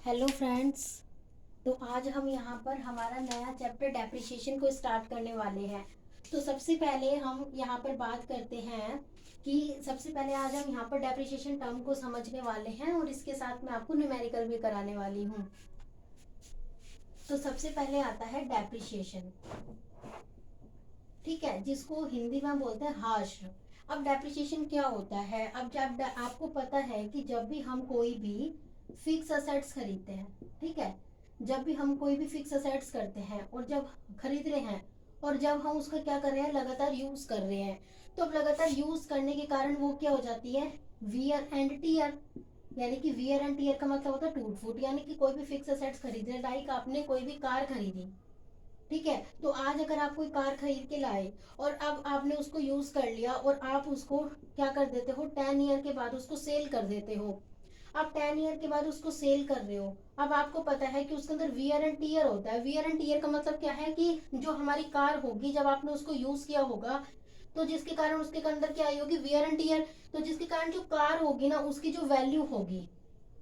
Hello friends. तो आज हम यहाँ पर हमारा नया चैप्टर डेप्रिसिएशन को स्टार्ट करने वाले हैं। तो सबसे पहले हम यहाँ पर बात करते हैं कि सबसे पहले आज हम यहाँ पर डेप्रिसिएशन टर्म को समझने वाले हैं और इसके साथ मैं आपको न्यूमेरिकल भी कराने वाली हूँ। तो सबसे पहले आता है डेप्रिसिएशन, ठीक है, जिसको हिंदी में बोलते हैं हाश। अब डेप्रिसिएशन क्या होता है? अब जब आपको पता है कि जब भी हम कोई भी फिक्स असेट्स खरीदते हैं, ठीक है, जब भी हम कोई भी फिक्स असेट्स करते हैं और जब खरीद रहे हैं और जब हम उसका क्या कर रहे हैं, लगातार यूज कर रहे हैं, तो अब लगातार यूज करने के कारण वो क्या हो जाती है, वियर एंड टीयर। यानी कि वियर एंड टीयर का मतलब होता है टूट फूट। यानी कि कोई भी फिक्स असेट्स खरीद रहे, लाइक आपने कोई भी कार खरीदी, ठीक है, तो आज अगर आप कोई कार खरीद के लाए और अब आपने उसको यूज कर लिया और आप उसको क्या कर देते हो, 10 ईयर के बाद उसको सेल कर देते हो। आप 10 ईयर के बाद उसको सेल कर रहे हो। अब आपको पता है कि उसके अंदर वियर एंड टीयर होता है। वियर एंड टीयर का मतलब क्या है कि जो हमारी कार होगी, जब आपने उसको यूज किया होगा तो जिसके कारण उसके अंदर क्या आई होगी, वियर एंड टीयर। तो जिसके कारण जो कार होगी ना, उसकी जो वैल्यू होगी,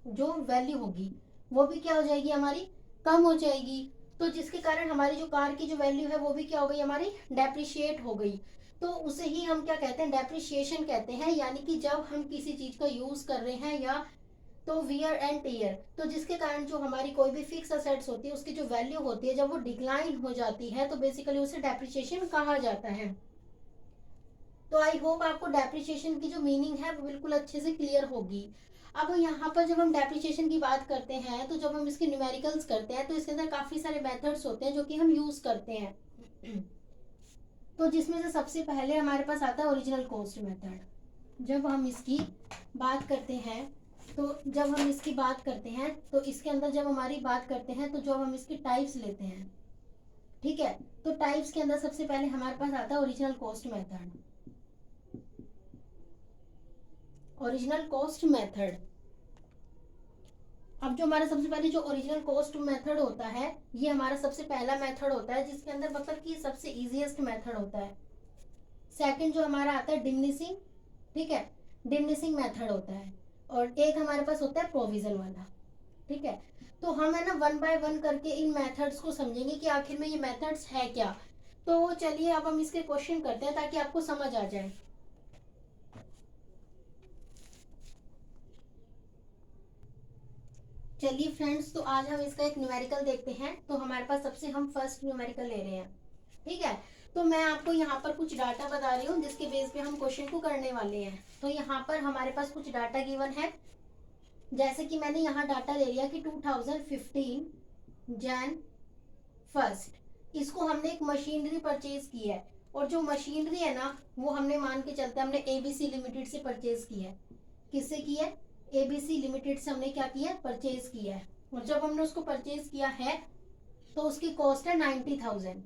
जो वैल्यू होगी वो भी क्या हो जाएगी, हमारी कम हो जाएगी। तो जिसके कारण हमारी जो कार की जो वैल्यू है वो भी क्या हो गई, हमारी डेप्रिशिएट हो गई। तो उसे ही हम क्या कहते हैं, डेप्रिशिएशन कहते हैं। यानी कि जब हम किसी चीज का यूज कर रहे हैं या तो वियर एंड टीयर, तो जिसके कारण जो हमारी कोई भी फिक्स असेट्स होती है उसकी जो वैल्यू होती है जब वो डिक्लाइन हो जाती है, तो बेसिकली उसे डेप्रिशिएशन कहा जाता है। तो आई होप आपको डेप्रिसिएशन की जो मीनिंग है वो बिल्कुल अच्छे से क्लियर होगी। अब यहाँ पर जब हम डेप्रिसिएशन की बात करते हैं, तो जब हम इसके न्यूमेरिकल्स करते हैं तो इसके अंदर काफी सारे मेथड्स होते हैं जो कि हम यूज करते हैं। तो जिसमें से सबसे पहले हमारे पास आता है ओरिजिनल कॉस्ट मेथड। जब हम इसकी बात करते हैं, तो इसके अंदर जब हमारी बात करते हैं तो जब हम इसकी टाइप्स लेते हैं, ठीक है, तो टाइप्स के अंदर सबसे पहले हमारे पास आता है original cost method. Original cost method, अब जो हमारा सबसे पहले जो ओरिजिनल कॉस्ट मेथड होता है, ये हमारा सबसे पहला मेथड होता है, जिसके अंदर मतलब कि सबसे इजीएस्ट मेथड होता है। सेकंड जो हमारा आता है डिमिनिशिंग, ठीक है, डिमिनिशिंग मेथड होता है। और एक हमारे पास होता है प्रोविजन वाला, ठीक है। तो हम है ना वन बाय वन करके इन मेथड्स को समझेंगे कि आखिर में ये मेथड्स है क्या। तो चलिए अब हम इसके क्वेश्चन करते हैं ताकि आपको समझ आ जाए। चलिए फ्रेंड्स, तो आज हम इसका एक न्यूमेरिकल देखते हैं। तो हमारे पास सबसे हम फर्स्ट न्यूमेरिकल ले रहे हैं, ठीक है। तो मैं आपको यहाँ पर कुछ डाटा बता रही हूँ जिसके बेस पे हम क्वेश्चन को करने वाले हैं। तो यहाँ पर हमारे पास कुछ डाटा गिवन है। जैसे कि मैंने यहाँ डाटा ले लिया कि 2015 जैन फर्स्ट, इसको हमने एक मशीनरी परचेज की है। और जो मशीनरी है ना, वो हमने मान के चलते हमने एबीसी लिमिटेड से परचेज की है। किससे की है, एबीसी लिमिटेड से हमने क्या किया है, परचेज किया है। और जब हमने उसको परचेज किया है तो उसकी कॉस्ट है 90,000।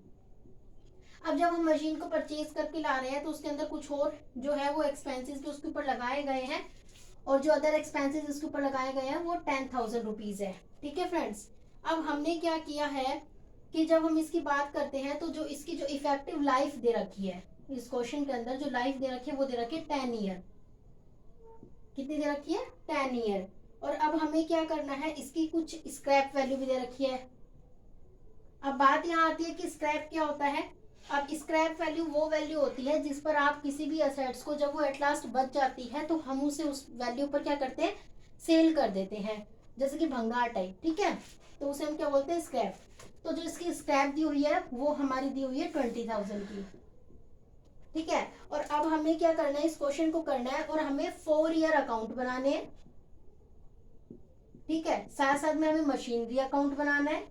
अब जब हम मशीन को परचेज करके ला रहे हैं तो उसके अंदर कुछ और जो है वो एक्सपेंसेस भी उसके ऊपर लगाए गए हैं, और जो अदर एक्सपेंसेस इसके ऊपर लगाए गए हैं वो 10,000 रुपीज है, ठीक है फ्रेंड्स। अब हमने क्या किया है कि जब हम इसकी बात करते हैं तो जो इसकी जो इफेक्टिव लाइफ दे रखी है, इस क्वेश्चन के अंदर जो लाइफ दे रखी है वो दे रखी है 10 ईयर। कितनी दे रखी है, 10 ईयर। और अब हमें क्या करना है, इसकी कुछ स्क्रैप वैल्यू भी दे रखी है। अब बात यहाँ आती है कि स्क्रैप क्या होता है। अब स्क्रैप वैल्यू वो वैल्यू होती है जिस पर आप किसी भी असेट्स को जब वो एट लास्ट बच जाती है तो हम उसे उस वैल्यू पर क्या करते हैं, सेल कर देते हैं, जैसे कि भंगार टाइप, ठीक है। तो उसे हम क्या बोलते हैं, स्क्रैप। तो जो इसकी स्क्रैप दी हुई है वो हमारी दी हुई है 20,000 की, ठीक है। और अब हमें क्या करना है, इस क्वेश्चन को करना है और हमें 4 ईयर अकाउंट बनाने हैं, ठीक है। साथ साथ में हमें मशीनरी अकाउंट बनाना है,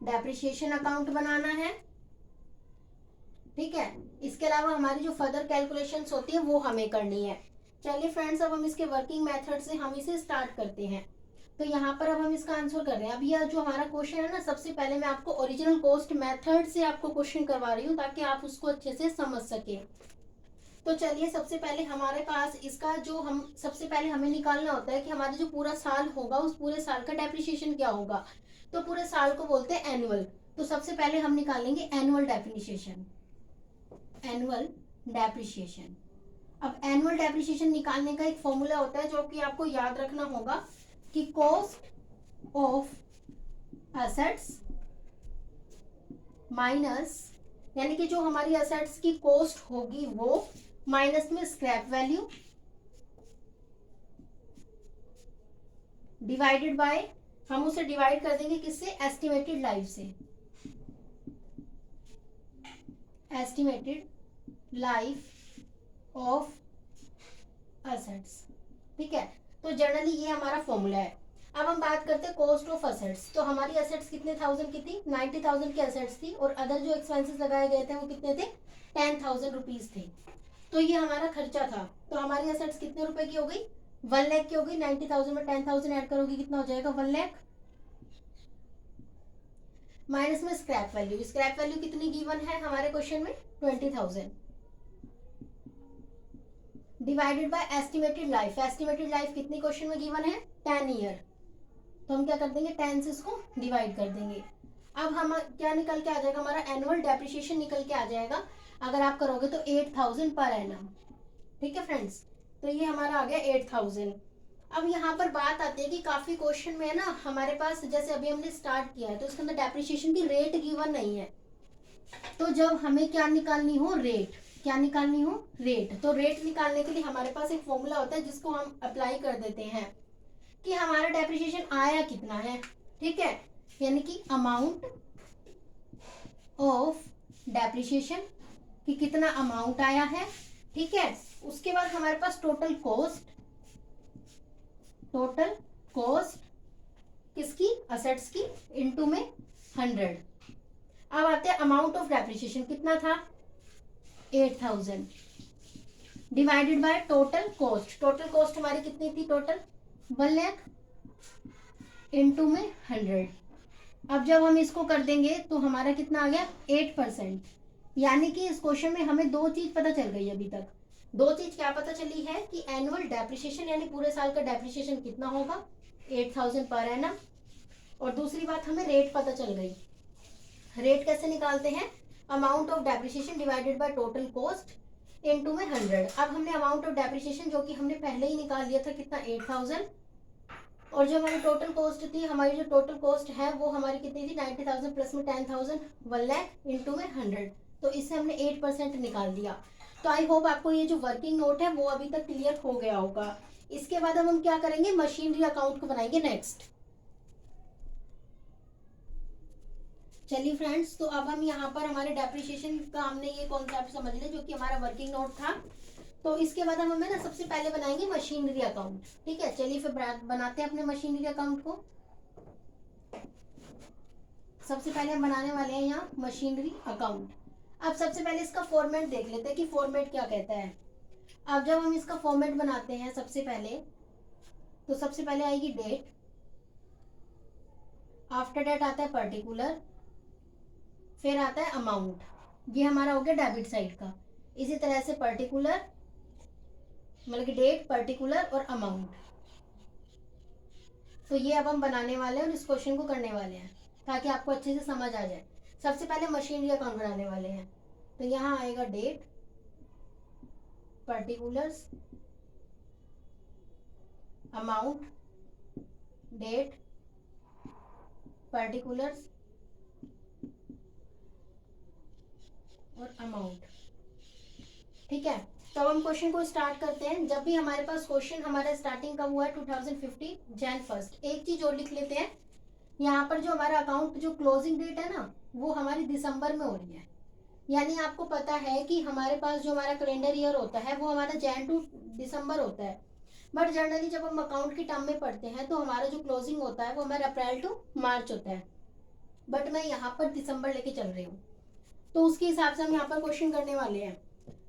डेप्रिसिएशन अकाउंट बनाना है, ठीक है। इसके अलावा हमारी जो फर्दर कैलकुलेशंस होती है वो हमें करनी है। चलिए फ्रेंड्स, अब हम इसके वर्किंग मेथड से हम इसे स्टार्ट करते हैं। तो यहाँ पर अब हम इसका आंसर कर रहे हैं। अब यह जो हमारा क्वेश्चन है ना, सबसे पहले मैं आपको ओरिजिनल कॉस्ट मेथड से आपको क्वेश्चन करवा रही हूँ ताकि आप उसको अच्छे से समझ सके। तो चलिए सबसे पहले हमारे पास इसका जो हम सबसे पहले हमें निकालना होता है कि हमारा जो पूरा साल होगा उस पूरे साल का डेप्रिसिएशन क्या होगा। तो पूरे साल को बोलते हैं एनुअल। तो सबसे पहले हम निकालेंगे एनुअल डेप्रिसिएशन, एनुअल डेप्रिसिएशन। अब एनुअल डेप्रिसिएशन निकालने का एक फॉर्मूला होता है जो कि आपको याद रखना होगा कि कॉस्ट ऑफ एसेट्स माइनस, यानी कि जो हमारी एसेट्स की कॉस्ट होगी वो माइनस में स्क्रैप वैल्यू डिवाइडेड बाय, हम उसे डिवाइड कर देंगे किससे, एस्टिमेटेड लाइफ से, एस्टिमेटेड लाइफ ऑफ एसेट्स। ठीक है, तो जनरली ये हमारा फॉर्मूला है। अब हम बात करते हैं कॉस्ट ऑफ एसेट्स। तो हमारी एसेट्स कितने थाउजेंड की थी, 90,000 की एसेट्स थी और अदर जो एक्सपेंसेस लगाए गए थे वो कितने थे, 10,000 रुपीज थे। तो ये हमारा खर्चा था। तो हमारी एसेट्स कितने रुपए की हो गई, 1 लाख की हो गई। 90,000 में 10,000 ऐड करोगे कितना हो जाएगा, 1 लाख। माइनस में स्क्रैप वैल्यू, स्क्रैप वैल्यू कितनी गिवन है हमारे क्वेश्चन में, 20,000 divided by estimated life. Estimated life कितनी क्वेश्चन में गिवन है, 10 ईयर। तो हम क्या कर देंगे, 10 से इसको डिवाइड कर देंगे। अब हम क्या निकल के आ जाएगा, हमारा एनुअल डेप्रिसिएशन निकल के आ जाएगा अगर आप करोगे तो 8,000 पर एनम। ठीक है फ्रेंड्स, तो ये हमारा आ गया 8,000। अब यहाँ पर बात आती है कि काफी क्वेश्चन में है ना हमारे पास, जैसे अभी हमने स्टार्ट किया है तो इसके अंदर डेप्रिसिएशन की रेट गिवन नहीं है। तो जब हमें क्या निकालनी हो, रेट, क्या निकालनी हो, रेट। तो रेट निकालने के लिए हमारे पास एक फॉर्मूला होता है जिसको हम अप्लाई कर देते हैं कि हमारा डेप्रिसिएशन आया कितना है। ठीक है, यानी कि अमाउंट ऑफ डेप्रिसिएशन कि कितना अमाउंट आया है। ठीक है, उसके बाद हमारे पास टोटल कॉस्ट, टोटल कॉस्ट किसकी, असेट्स की, इनटू में 100। अब आते हैं अमाउंट ऑफ डेप्रिसिएशन कितना था, 8,000 divided by total cost. Total cost हमारी कितनी थी, टोटल 1 लाख इनटू में 100। अब जब हम इसको कर देंगे तो हमारा कितना आ गया, 8%। यानी कि इस क्वेश्चन में हमें दो चीज पता चल गई अभी तक। दो चीज क्या पता चली है कि एनुअल डेप्रिसिएशन यानी पूरे साल का डेप्रिसिएशन कितना होगा, 8,000 पर एनम। और दूसरी बात हमें रेट पता चल गई। रेट कैसे निकालते हैं, amount of depreciation divided by total cost into में 100। अब हमने अमाउंट ऑफ डेप्रिसिएशन जो कि हमने पहले ही निकाल लिया था कितना, 8,000। और जो हमारी टोटल कॉस्ट थी, हमारी जो टोटल कॉस्ट है वो हमारी कितनी थी, 90,000 प्लस में 10,000, 1 लाख इनटू में 100। तो इससे हमने 8% निकाल दिया। तो आई होप आपको ये जो वर्किंग नोट है वो अभी तक क्लियर हो गया होगा। इसके बाद हम क्या करेंगे, मशीनरी अकाउंट को बनाएंगे नेक्स्ट। चलिए फ्रेंड्स, तो अब हम यहाँ पर हमारे डेप्रिसिएशन का हमने ये कॉन्सेप्ट समझ लिया जो कि हमारा वर्किंग नोट था। तो इसके बाद हम हमें ना सबसे पहले बनाएंगे मशीनरी अकाउंट। ठीक है, चलिए फिर बनाते हैं अपने मशीनरी अकाउंट को। सबसे पहले हम बनाने वाले हैं यहाँ मशीनरी अकाउंट। अब सबसे पहले इसका फॉर्मेट देख लेते हैं कि फॉर्मेट क्या कहता है। अब जब हम इसका फॉर्मेट बनाते हैं सबसे पहले, तो सबसे पहले आएगी डेट, आफ्टर डेट आता है पर्टिकुलर, फिर आता है अमाउंट। ये हमारा हो गया डेबिट साइड का। इसी तरह से पर्टिकुलर, मतलब कि डेट, पर्टिकुलर और अमाउंट। तो ये अब हम बनाने वाले हैं और इस क्वेश्चन को करने वाले हैं ताकि आपको अच्छे से समझ आ जाए। सबसे पहले मशीनरी अकाउंट बनाने वाले हैं। तो यहाँ आएगा date, particulars, amount, date, particulars और अमाउंट। ठीक है, तो अब हम क्वेश्चन को स्टार्ट करते हैं। जब भी हमारे पास क्वेश्चन, हमारा स्टार्टिंग कब हुआ है, 2015 जैन 1। एक चीज और लिख लेते हैं, यहाँ पर जो हमारा अकाउंट जो क्लोजिंग डेट है ना वो हमारी दिसंबर में हो रही है। यानी आपको पता है कि हमारे पास जो हमारा कैलेंडर ईयर होता है वो हमारा जैन टू दिसंबर होता है। बट जनरली जब हम अकाउंट की टर्म में पढ़ते हैं तो हमारा जो क्लोजिंग होता है वो हमारा अप्रैल टू मार्च होता है। बट मैं यहाँ पर दिसंबर लेके चल रही हूँ, तो उसके हिसाब से हम यहाँ पर क्वेश्चन करने वाले हैं।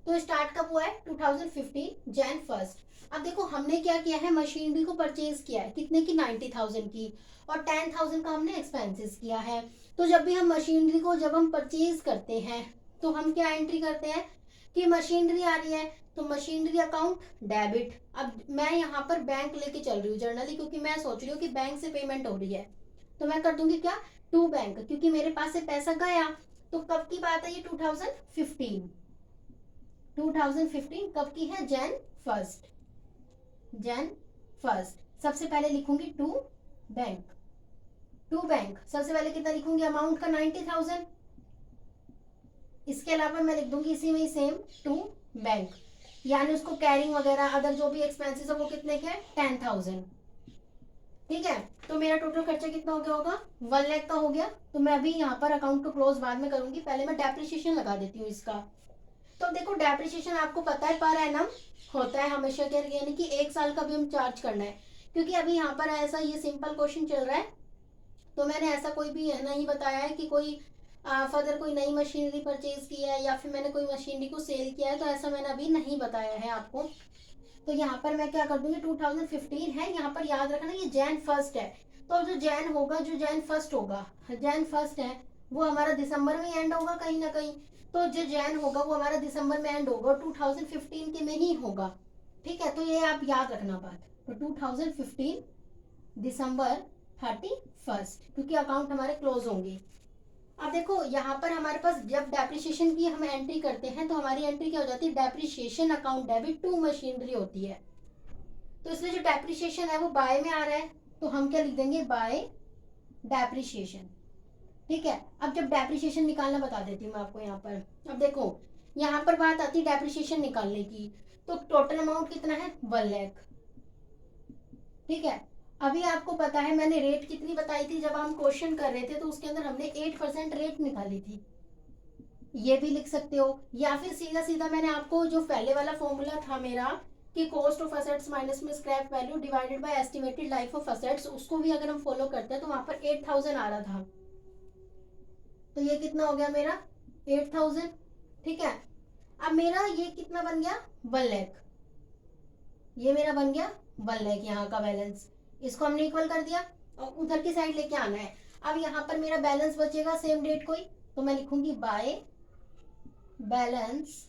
तो स्टार्ट कब हुआ है, 2015 जैन 1। अब देखो हमने क्या किया है, मशीनरी को परचेज किया है कितने की, 90,000 की, और 10,000 का हमने एक्सपेंसेस किया है। तो जब भी हम मशीनरी को जब हम परचेज करते हैं तो हम क्या एंट्री करते हैं कि मशीनरी आ रही है तो मशीनरी अकाउंट डेबिट। अब मैं यहाँ पर बैंक लेके चल रही हूँ जनरली, क्योंकि मैं सोच रही हूँ कि बैंक से पेमेंट हो रही है तो मैं कर दूंगी क्या, टू बैंक, क्योंकि मेरे पास से पैसा गया। तो कब की बात है ये, 2015। 2015 कब की है? Jan 1st, Jan 1st। सबसे पहले लिखूंगी टू बैंक, टू बैंक सबसे पहले कितना लिखूंगी? अमाउंट का 90,000। इसके अलावा मैं लिख दूंगी इसी में ही सेम टू बैंक, यानी उसको कैरिंग वगैरह अदर जो भी एक्सपेंसेस है वो कितने के? 10,000। ठीक है, तो मेरा टोटल खर्चा कितना हो गया होगा? 1 लाख का हो गया। तो मैं अभी यहाँ पर अकाउंट को क्लोज बाद में करूंगी, पहले मैं डेप्रिसिएशन लगा देती हूँ इसका। तो देखो डेप्रिसिएशन आपको पता है पर एनम होता है हमेशा के, यानी कि 1 साल का भी हम चार्ज करना है, क्योंकि अभी यहाँ पर ऐसा ये सिंपल क्वेश्चन चल रहा है, तो मैंने ऐसा कोई भी नहीं बताया है कि कोई फर्दर कोई नई मशीनरी परचेज किया है या फिर मैंने कोई मशीनरी को सेल किया है, तो ऐसा मैंने अभी नहीं बताया है आपको। तो यहाँ पर मैं क्या कर दूंगी? 2015 है, यहाँ पर याद रखना ये Jan 1st है, तो जो जैन होगा, जो Jan 1st होगा, Jan 1st है वो हमारा दिसंबर में एंड होगा कहीं ना कहीं, तो जो जैन होगा वो हमारा दिसंबर में एंड होगा और 2015 के में ही होगा। ठीक है, तो ये आप याद रखना बात। तो 2015 दिसंबर 31st, क्योंकि अकाउंट हमारे क्लोज होंगे। अब देखो यहाँ पर हमारे पास जब डेप्रिसिएशन की हम एंट्री करते हैं तो हमारी एंट्री क्या हो जाती है? Depreciation account debit to machinery होती है। तो इसलिए जो डेप्रिसिएशन है वो बाय में आ रहा है, तो हम क्या लिख देंगे? Bye depreciation. ठीक है, अब जब डेप्रिसिएशन निकालना बता देती हूँ मैं आपको यहाँ पर। अब देखो यहाँ पर बात आती है डेप्रिसिएशन निकालने की, तो टोटल अमाउंट कितना है? 1 लाख। ठीक है, अभी आपको पता है मैंने रेट कितनी बताई थी जब हम क्वेश्चन कर रहे थे, तो उसके अंदर हमने 8% रेट निकाली थी, ये भी लिख सकते हो। या फिर सीधा सीधा मैंने आपको जो पहले वाला फॉर्मूला था मेरा कि कॉस्ट ऑफ असेट्स माइनस में scrap value divided by estimated life of assets, उसको भी अगर हम फॉलो करते हैं तो वहां पर 8,000 आ रहा था, तो ये कितना हो गया मेरा? 8,000। ठीक है, अब मेरा ये कितना बन गया? 1 लाख। ये मेरा बन गया 1 लाख यहाँ का बैलेंस, इसको हमने इक्वल कर दिया और उधर की साइड लेके आना है। अब यहाँ पर मेरा बैलेंस बचेगा सेम डेट कोई, तो मैं लिखूंगी बाय बैलेंस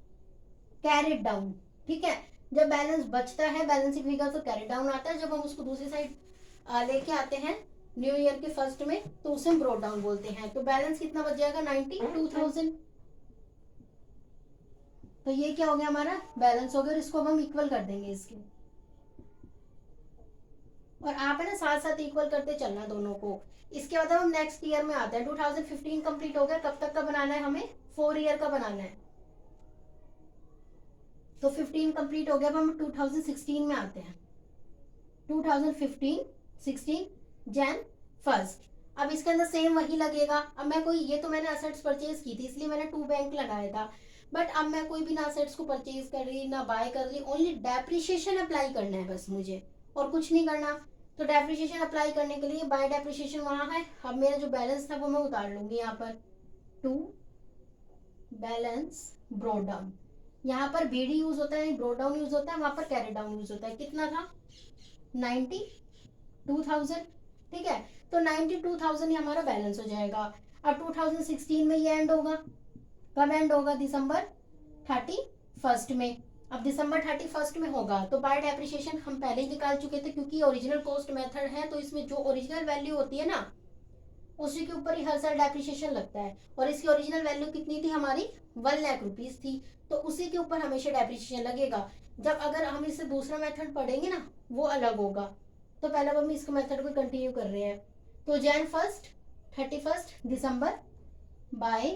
कैरिड डाउन। ठीक है, जब बैलेंस बचता है बैलेंसिंग फिगर तो कैरिड डाउन आता है, जब हम उसको दूसरी साइड लेके आते हैं न्यू ईयर के फर्स्ट में तो उसे हम ब्रॉट डाउन बोलते हैं। तो बैलेंस कितना बच जाएगा? 92,000। तो ये क्या हो गया? हमारा बैलेंस हो गया, और इसको हम इक्वल कर देंगे इसके, और आप है ना साथ साथ इक्वल करते चलना दोनों को। इसके बाद हम नेक्स्ट ईयर में आते हैं। 2015 कंप्लीट हो गया, कब तक का बनाना है हमें? 4 ईयर का बनाना है। तो 15 कंप्लीट हो गया, अब हम 2016 में आते हैं। 2015 16 Jan 1st। अब इसके अंदर सेम वही लगेगा। अब मैं कोई, ये तो मैंने असेट्स परचेज की थी इसलिए मैंने टू बैंक लगाया था, बट अब मैं कोई भी ना असेट्स को परचेज कर रही ना बाय कर रही, ओनली डेप्रिसिएशन अप्लाई करना है बस मुझे, और कुछ नहीं करना। तो डेप्रिसिएशन अप्लाई करने के लिए बाय डेप्रिसिएशन वहां है। अब मेरा जो बैलेंस था वो मैं उतार लूंगी यहाँ पर, टू बैलेंस ब्रॉट डाउन। यहाँ पर बीडी यूज होता है, ब्रॉट डाउन यूज होता है, वहां पर कैरी डाउन यूज होता है। कितना था? 92,000। ठीक है, तो 92,000 ही हमारा बैलेंस हो जाएगा। अब 2016 में ये एंड होगा, कब एंड होगा? दिसंबर 31st में। अब दिसंबर 31st में होगा तो बाय डेप्रिसिएशन हम पहले ही निकाल चुके थे, क्योंकि ओरिजिनल कॉस्ट मेथड है तो इसमें जो ओरिजिनल वैल्यू होती है ना उसी के ऊपर ही हर साल डेप्रिसिएशन लगता है, और इसकी ओरिजिनल वैल्यू कितनी थी हमारी? 1 लाख रुपीज थी, तो उसी के ऊपर हमेशा डेप्रिसिएशन लगेगा। जब अगर हम इससे दूसरा मेथड पढ़ेंगे ना वो अलग होगा, तो पहले हम इस मेथड को कंटिन्यू कर रहे हैं। तो Jan 1st 31st दिसंबर बाय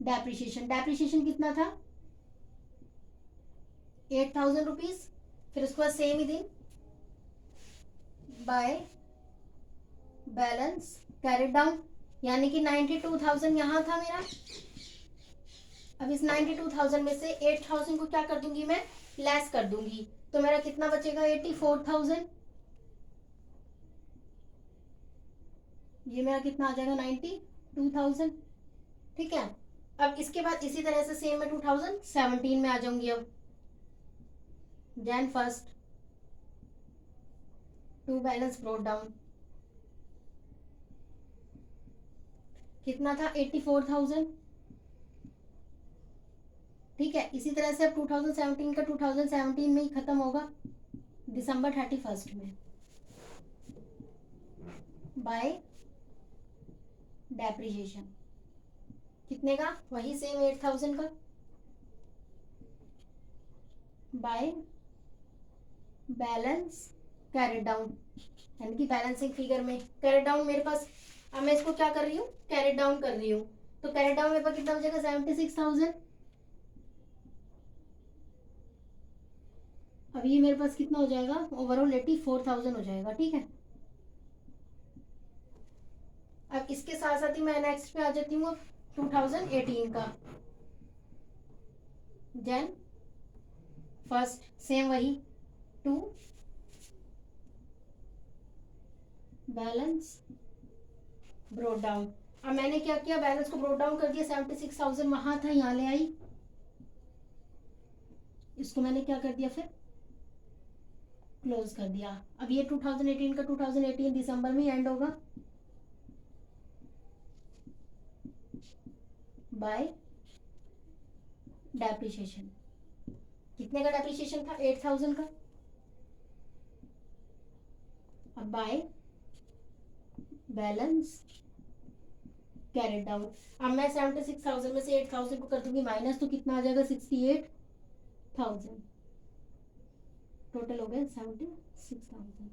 डेप्रिसिएशन। डेप्रिसिएशन कितना था? 8,000 रुपीज। फिर उसके बाद सेम ही दिन बाय बैलेंस कैरी डाउन, यानी कि 92,000 यहाँ था मेरा। अब इस 92,000 में से 8,000 को क्या कर दूंगी मैं? लेस कर दूंगी, तो मेरा कितना बचेगा? 84,000। ये मेरा कितना आ जाएगा? 92,000। ठीक है, अब इसके बाद इसी तरह से सेम मैं 2017 में आ जाऊंगी। अब Jan 1st to balance brought down कितना था? 84,000। ठीक है, इसी तरह से अब 2017 का 2017 में ही खत्म होगा दिसंबर 31st में बाय डेप्रिसिएशन। कितने का? वही सेम 8,000 का। बाय बैलेंस कैरेट डाउन, यानी कि बैलेंसिंग फिगर में कैरेट डाउन मेरे पास, अब मैं इसको क्या कर रही हूँ, कैरेट डाउन कर रही हूँ, तो कैरेट डाउन मेरे पास कितना हो जाएगा 76,000। अब ये मेरे पास कितना हो जाएगा, ओवरऑल 84,000 हो जाएगा, ठीक है। अब इसके साथ साथ ही मैं नेक्स्ट पे आ जाती हूँ 2018 का, जन फर्स्ट सेम वही टू बैलेंस ब्रोड डाउन। अब मैंने क्या किया, बैलेंस को ब्रोड डाउन कर दिया, 76,000 वहां था, यहाँ ले आई, इसको मैंने क्या कर दिया फिर क्लोज कर दिया। अब ये 2018 का 2018 दिसंबर में एंड होगा बाय डेप्रिसिएशन। कितने का डेप्रिसिएशन था, 8,000 का। अब बाय बैलेंस कैरेट डाउन, अब मैं 76,000 में से 8,000 को कर दूंगी माइनस, तो कितना आ जाएगा 68,000, टोटल हो गया 76,000।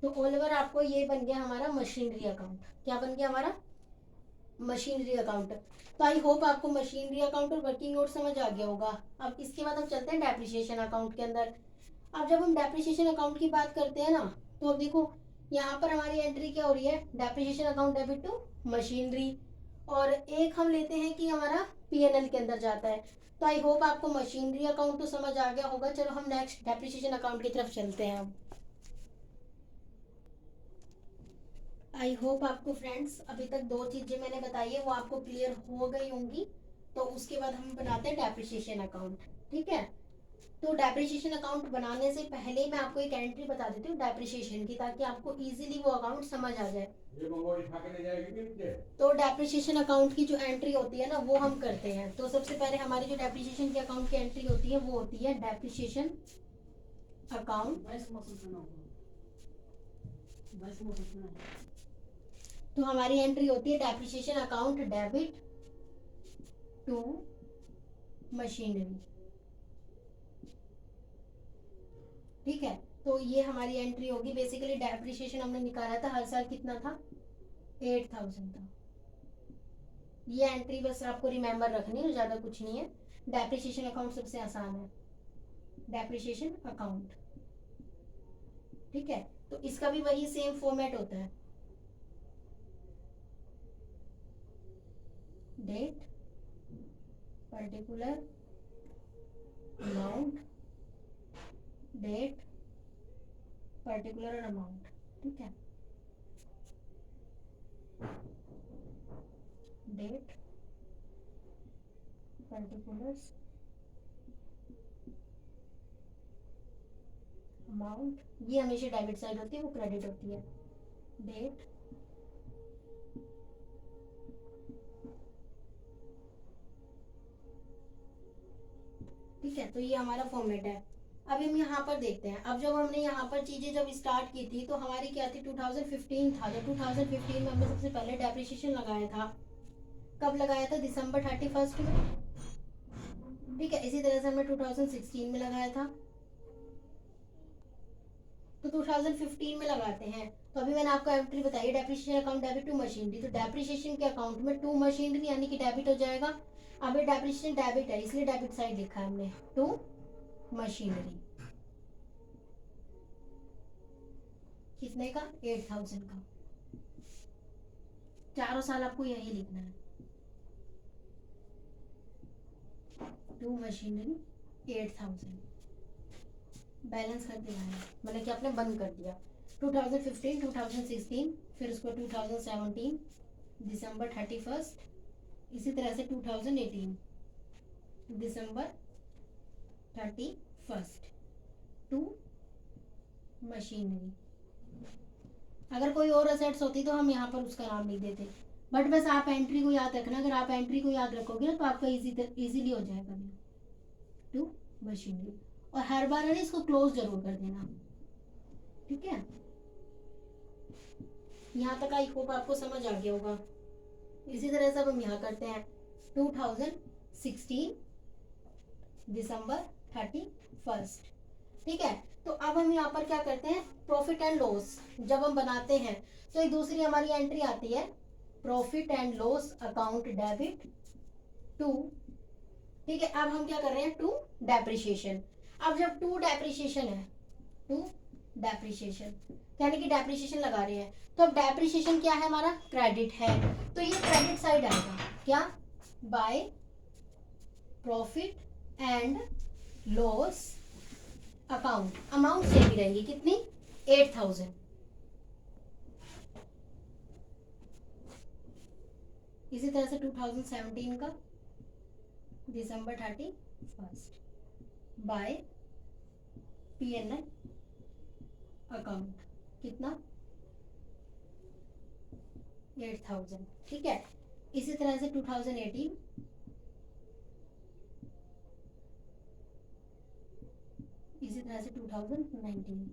तो ऑल ओवर आपको ये बन गया हमारा मशीनरी अकाउंट। क्या बन गया हमारा, मशीनरी अकाउंट। तो आई होप आपको मशीनरी अकाउंट और वर्किंग नोट समझ आ गया होगा। अब इसके बाद हम चलते हैं डेप्रिसिएशन अकाउंट के अंदर। अब जब हम डेप्रिसिएशन अकाउंट की बात करते हैं ना, तो अब देखो यहाँ पर हमारी एंट्री क्या हो रही है, depreciation account debit to machinery, और एक हम लेते हैं कि हमारा पीएनएल के अंदर जाता है। तो आई होप आपको मशीनरी अकाउंट तो समझ आ गया होगा। चलो हम नेक्स्ट डेप्रिसिएशन अकाउंट की तरफ चलते हैं। अब आई होप आपको फ्रेंड्स अभी तक दो चीजें मैंने बताई है वो आपको क्लियर हो गई होंगी। तो उसके बाद हम बनाते हैं डेप्रिसिएशन अकाउंट, ठीक है। तो डेप्रिसिएशन अकाउंट बनाने से पहले मैं आपको एक एंट्री बता देती हूँ डेप्रिसिएशन की, ताकि आपको इजीली वो अकाउंट समझ आ जाए। तो डेप्रिसिएशन अकाउंट की जो एंट्री होती है ना वो हम करते हैं। तो सबसे पहले हमारी जो डेप्रिसिएशन की अकाउंट की एंट्री होती है वो होती है डेप्रिसिएशन अकाउंट। तो हमारी एंट्री होती है depreciation account debit to machinery, ठीक है। तो ये हमारी एंट्री होगी। बेसिकली डेप्रिसिएशन हमने निकाला था हर साल, कितना था 8,000 था। ये एंट्री बस आपको रिमेंबर रखनी है, ज्यादा कुछ नहीं है। डेप्रिसिएशन अकाउंट सबसे आसान है, डेप्रिसिएशन अकाउंट, ठीक है। तो इसका भी वही सेम फॉर्मेट होता है, date particular amount, date particular amount, ठीक है। डेट पर्टिकुलर अमाउंट, ये हमेशा डेबिट साइड होती है, वो क्रेडिट होती है। डेट ठीक है। तो ये हमारा फॉर्मेट है। अब हम यहाँ पर देखते हैं। अब जब हमने यहाँ पर चीजें जब स्टार्ट की थी तो हमारी क्या थी, 2015 था। जब 2015 में हमने सबसे पहले डेप्रिसिएशन लगाया था, कब लगाया था, दिसंबर 31 में, ठीक है। इसी तरह से हमने 2016 में लगाया था। तो 2015 में लगाते हैं। तो अभी मैंने आपको एंट्री बताई depreciation account debit to machinery. तो डेप्रिसिएशन के अकाउंट में टू मशीनरी यानी कि डेबिट हो जाएगा। अब ये डेप्रिसिएशन डेबिट है इसलिए डेबिट साइड लिखा है हमने, टू मशीनरी। कितने का, 8,000 का। चारों साल आपको यही लिखना है, टू मशीनरी 8,000। बैलेंस कर दिया है, मतलब कि आपने बंद कर दिया। 2015, 2016, फिर उसको 2017 दिसंबर 31, इसी तरह से 2018 दिसंबर 31 टू मशीनरी। अगर कोई और असेट्स होती तो हम यहाँ पर उसका नाम लिख देते, बट बस आप एंट्री को याद रखना। अगर आप एंट्री को याद रखोगे ना तो आपका इजीली हो जाएगा टू मशीनरी। और हर बार है ना इसको क्लोज जरूर कर देना, ठीक है। यहाँ तक आई होप आपको समझ आ गया होगा। इसी तरह से अब हम यहाँ करते हैं 2016 दिसंबर 31st। ठीक है, तो अब हम यहाँ पर क्या करते हैं, प्रॉफिट एंड लॉस जब हम बनाते हैं तो एक दूसरी हमारी एंट्री आती है, profit and loss account debit to. ठीक है, अब हम क्या कर रहे हैं, टू डेप्रिसिएशन। अब जब टू डेप्रिसिएशन है, टू डेप्रिसिएशन यानी कि डेप्रिसिएशन लगा रहे हैं, तो अब डेप्रिसिएशन क्या है, हमारा क्रेडिट है, तो ये क्रेडिट साइड आएगा क्या, by profit and loss account. Amount same ही रहेंगी, कितनी, 8000। इसी तरह से 2017 का दिसंबर 31st बाय PNL अकाउंट, कितना, 8000। ठीक है, इसी तरह से 2018, इसी तरह से 2019।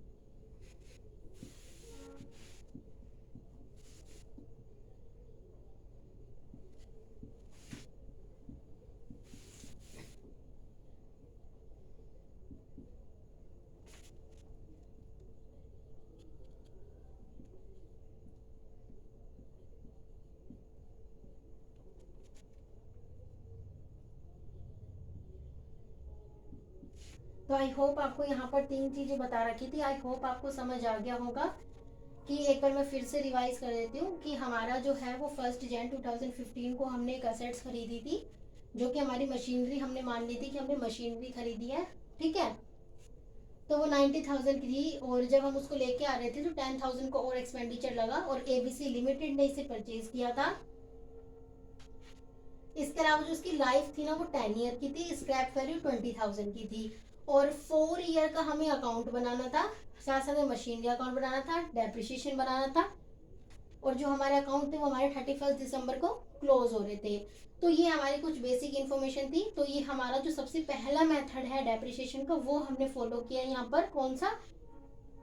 तो आई होप आपको यहाँ पर 3 चीजें बता रखी थी, आई होप आपको समझ आ गया होगा। कि एक बार मैं फिर से रिवाइज कर देती हूँ कि हमारा जो है वो 1 जनवरी 2015 को हमने एक असेट्स खरीदी थी, जो कि हमारी मशीनरी, हमने मान ली थी कि हमने मशीनरी खरीदी है। ठीक है, तो वो 90,000 की थी, और जब हम उसको लेके आ रहे थे तो 10,000 को और एक्सपेंडिचर लगा, और ABC लिमिटेड ने इसे परचेज किया था। इसके अलावा जो उसकी लाइफ थी ना वो 10 ईयर की थी, स्क्रैप वैल्यू 20,000 की थी, और 4 ईयर का हमें अकाउंट बनाना था, साथ साथ में मशीनरी अकाउंट बनाना था, डेप्रिसिएशन बनाना था, और जो हमारे अकाउंट थे वो हमारे 31 दिसंबर को क्लोज हो रहे थे। तो ये हमारी कुछ बेसिक इन्फॉर्मेशन थी। तो ये हमारा जो सबसे पहला मेथड है डेप्रिसिएशन का, वो हमने फॉलो किया यहाँ पर, कौन सा,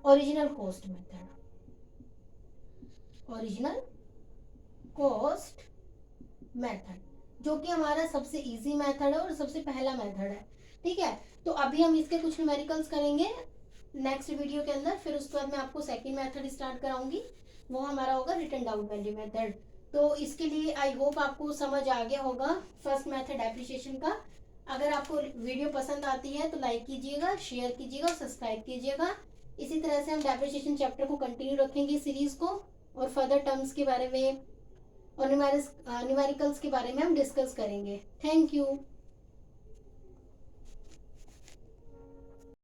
original cost method, original cost method, जो कि हमारा सबसे इजी मेथड है और सबसे पहला मेथड है। ठीक है, तो अभी हम इसके कुछ न्यूमेरिकल्स करेंगे नेक्स्ट वीडियो के अंदर, फिर उसके बाद मैं आपको सेकंड मेथड स्टार्ट कराऊंगी, वो हमारा होगा रिटर्न डाउन वैल्यू मेथड। तो इसके लिए आई होप आपको समझ आ गया होगा फर्स्ट मेथड एप्रिसिएशन का। अगर आपको वीडियो पसंद आती है तो लाइक कीजिएगा, शेयर कीजिएगा और सब्सक्राइब कीजिएगा। इसी तरह से हम डेप्रिसिएशन चैप्टर को कंटिन्यू रखेंगे सीरीज को, और फर्दर टर्म्स के बारे में और न्यूमेरिकल्स के बारे में हम डिस्कस करेंगे। Thank you.